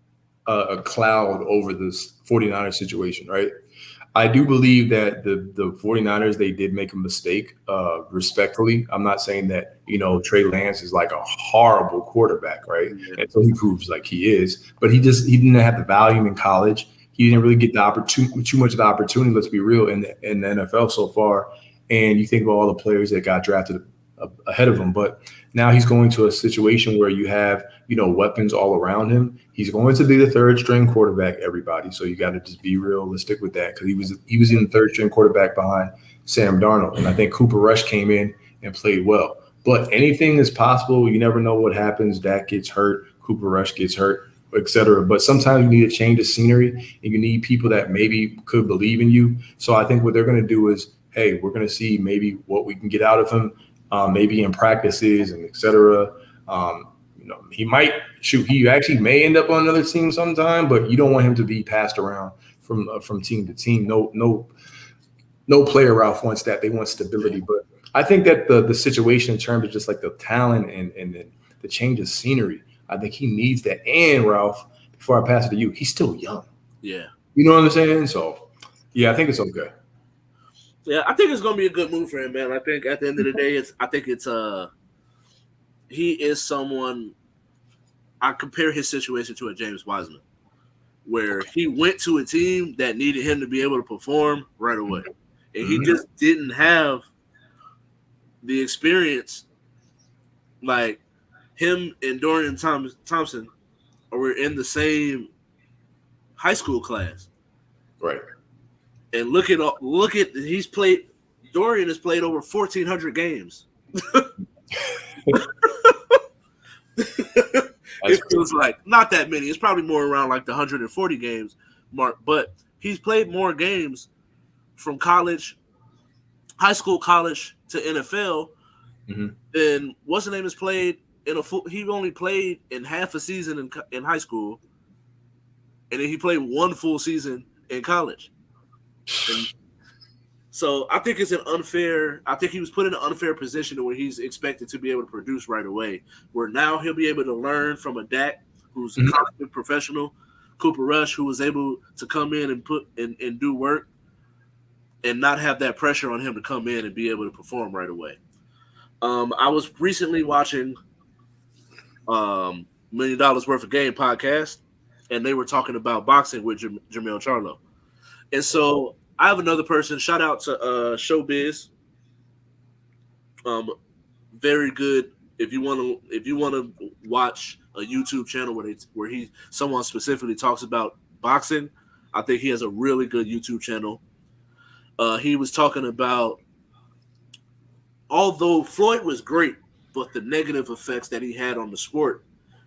a cloud over this 49ers situation, right? I do believe that the 49ers, they did make a mistake, respectfully. I'm not saying that, Trey Lance is like a horrible quarterback, right? Yeah. Until he proves like he is. But he didn't have the volume in college. He didn't really get the opportunity, too much of the opportunity, let's be real, in the NFL so far. And you think about all the players that got drafted ahead of him. But now he's going to a situation where you have, weapons all around him. He's going to be the third string quarterback, everybody. So you got to just be realistic with that, because he was in the third string quarterback behind Sam Darnold. And I think Cooper Rush came in and played well. But anything is possible. You never know what happens. Dak gets hurt. Cooper Rush gets hurt, etc. But sometimes you need a change of scenery, and you need people that maybe could believe in you. So I think what they're going to do is, hey, we're going to see maybe what we can get out of him, maybe in practices and etc. He actually may end up on another team sometime, but you don't want him to be passed around from team to team. No player, Ralph, wants that. They want stability. But I think that the situation in terms of just like the talent and the change of scenery, I think he needs that. And Ralph, before I pass it to you, he's still young. Yeah. You know what I'm saying? So, yeah, I think it's okay. Yeah, I think it's going to be a good move for him, man. I think at the end of the day, he is someone. I compare his situation to a James Wiseman, where he went to a team that needed him to be able to perform right away. And he just didn't have the experience. Like him and Dorian Thompson were in the same high school class. Right. And look at Dorian has played over 1,400 games. It feels like not that many. It's probably more around like the 140 games mark, but he's played more games from college, high school, college to NFL than what's the name has played in a full. He only played in half a season in high school, and then he played one full season in college. And so I think it's I think he was put in an unfair position where he's expected to be able to produce right away, where now he'll be able to learn from a Dak who's a college professional, Cooper Rush, who was able to come in and do work and not have that pressure on him to come in and be able to perform right away. I was recently watching $1 Million Worth of Game podcast, and they were talking about boxing with Jermell Charlo. And so I have another person. Shout out to Showbiz. Very good. If you want to watch a YouTube channel where someone specifically talks about boxing, I think he has a really good YouTube channel. He was talking about although Floyd was great, but the negative effects that he had on the sport,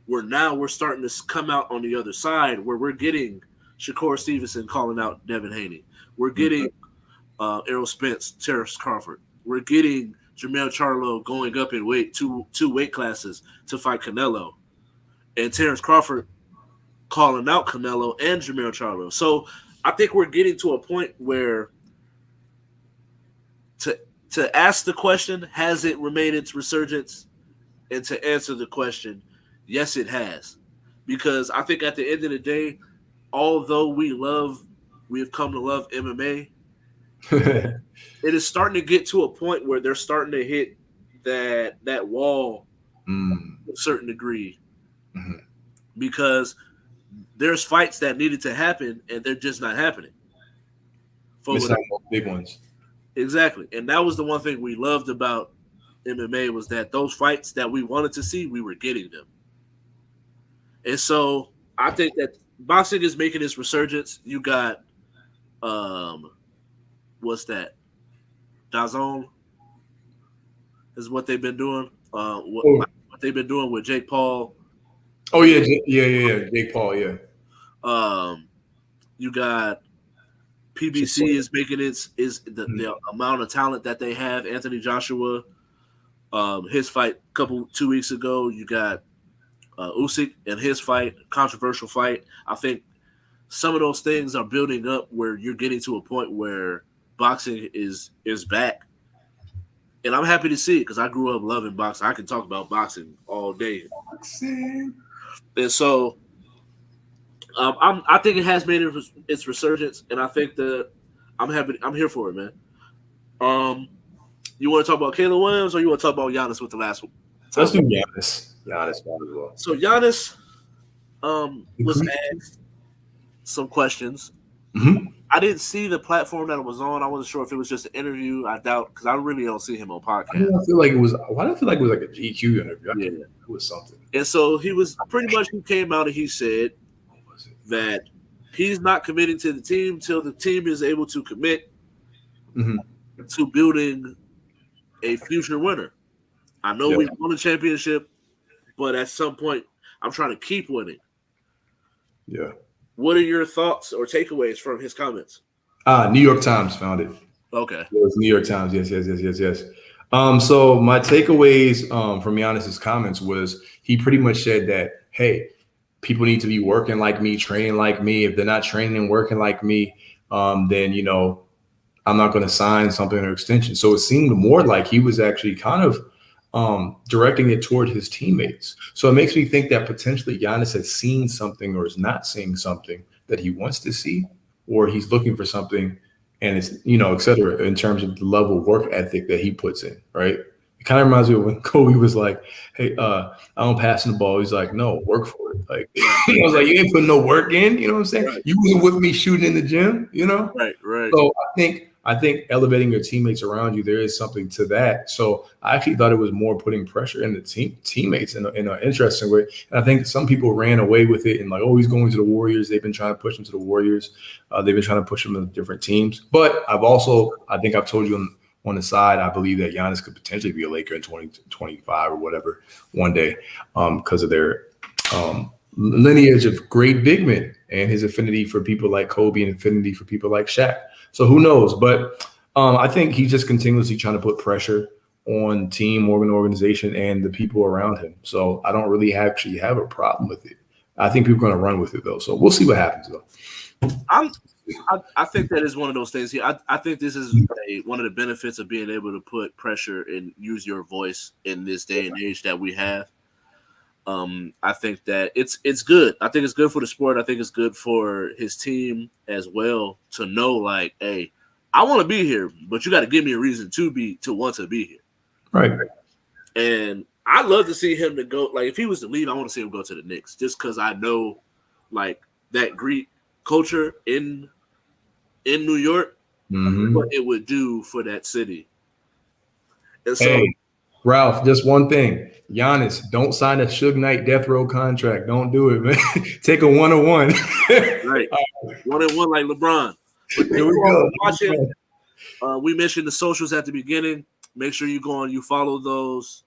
where now we're starting to come out on the other side, where we're getting Shakur Stevenson calling out Devin Haney. We're getting Errol Spence, Terrence Crawford. We're getting Jermell Charlo going up in weight, two weight classes to fight Canelo. And Terrence Crawford calling out Canelo and Jermell Charlo. So I think we're getting to a point where to ask the question, has it remained its resurgence? And to answer the question, yes, it has. Because I think at the end of the day, although we have come to love MMA, it is starting to get to a point where they're starting to hit that wall to a certain degree. Mm-hmm. Because there's fights that needed to happen and they're just not happening. Big ones. Exactly. And that was the one thing we loved about MMA, was that those fights that we wanted to see, we were getting them. And so I think that boxing is making its resurgence. You got what's that? DAZN is what they've been doing. What they've been doing with Jake Paul. Oh yeah, Jake Paul, yeah. You got PBC is making the amount of talent that they have. Anthony Joshua, his fight 2 weeks ago. You got Usyk and his fight, controversial fight. I think some of those things are building up where you're getting to a point where boxing is back. And I'm happy to see it because I grew up loving boxing. I can talk about boxing all day. And so I think it has made its resurgence, and I think that I'm happy. I'm here for it, man. You want to talk about Caleb Williams, or you want to talk about Giannis with the last one? Let's do Giannis. Giannis as well. So Giannis was asked some questions. Mm-hmm. I didn't see the platform that it was on. I wasn't sure if it was just an interview. I doubt, because I really don't see him on podcasts. I feel like it was. Why do I feel like it was like a GQ interview? It was something. And so he came out and he said that he's not committing to the team till the team is able to commit to building a future winner. I know we won a championship, but at some point, I'm trying to keep winning. Yeah. What are your thoughts or takeaways from his comments? New York Times found it. Okay. It was New York Times. Yes. So my takeaways from Giannis's comments was he pretty much said that, hey, people need to be working like me, training like me. If they're not training and working like me, then, I'm not going to sign something or extension. So it seemed more like he was actually kind of directing it toward his teammates. So it makes me think that potentially Giannis has seen something or is not seeing something that he wants to see, or he's looking for something and it's, et cetera, in terms of the level of work ethic that he puts in, right? It kind of reminds me of when Kobe was like, hey, I don't pass the ball. He's like, no, work for it. Like, I was like, you ain't putting no work in. You know what I'm saying? Right. You wasn't with me shooting in the gym, Right. So I think elevating your teammates around you, there is something to that. So I actually thought it was more putting pressure in the teammates in an interesting way. And I think some people ran away with it and like, oh, he's going to the Warriors. They've been trying to push him to the Warriors. They've been trying to push him to different teams. But I think I've told you on the side, I believe that Giannis could potentially be a Laker in 2025 or whatever one day because of their lineage of great big men and his affinity for people like Kobe and affinity for people like Shaq. So who knows? But I think he's just continuously trying to put pressure on team, organization, and the people around him. So I don't really actually have a problem with it. I think people are going to run with it, though. So we'll see what happens, though. I think that is one of those things here. I think this is one of the benefits of being able to put pressure and use your voice in this day and age that we have. I think that it's good. I think it's good for the sport. I think it's good for his team as well to know, like, hey, I want to be here, but you got to give me a reason to want to be here. Right. And I'd love to see him to go. Like, if he was to leave, I want to see him go to the Knicks, just because I know, like, that Greek culture in New York, what it would do for that city. And so, hey, Ralph, just one thing. Giannis, don't sign a Suge Knight death row contract. Don't do it, man. Take a 1-on-1. Right. 1-on-1 like LeBron. Here we go. We mentioned the socials at the beginning. Make sure you go and you follow those.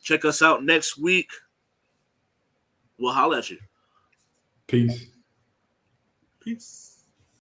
Check us out next week. We'll holler at you. Peace. Peace.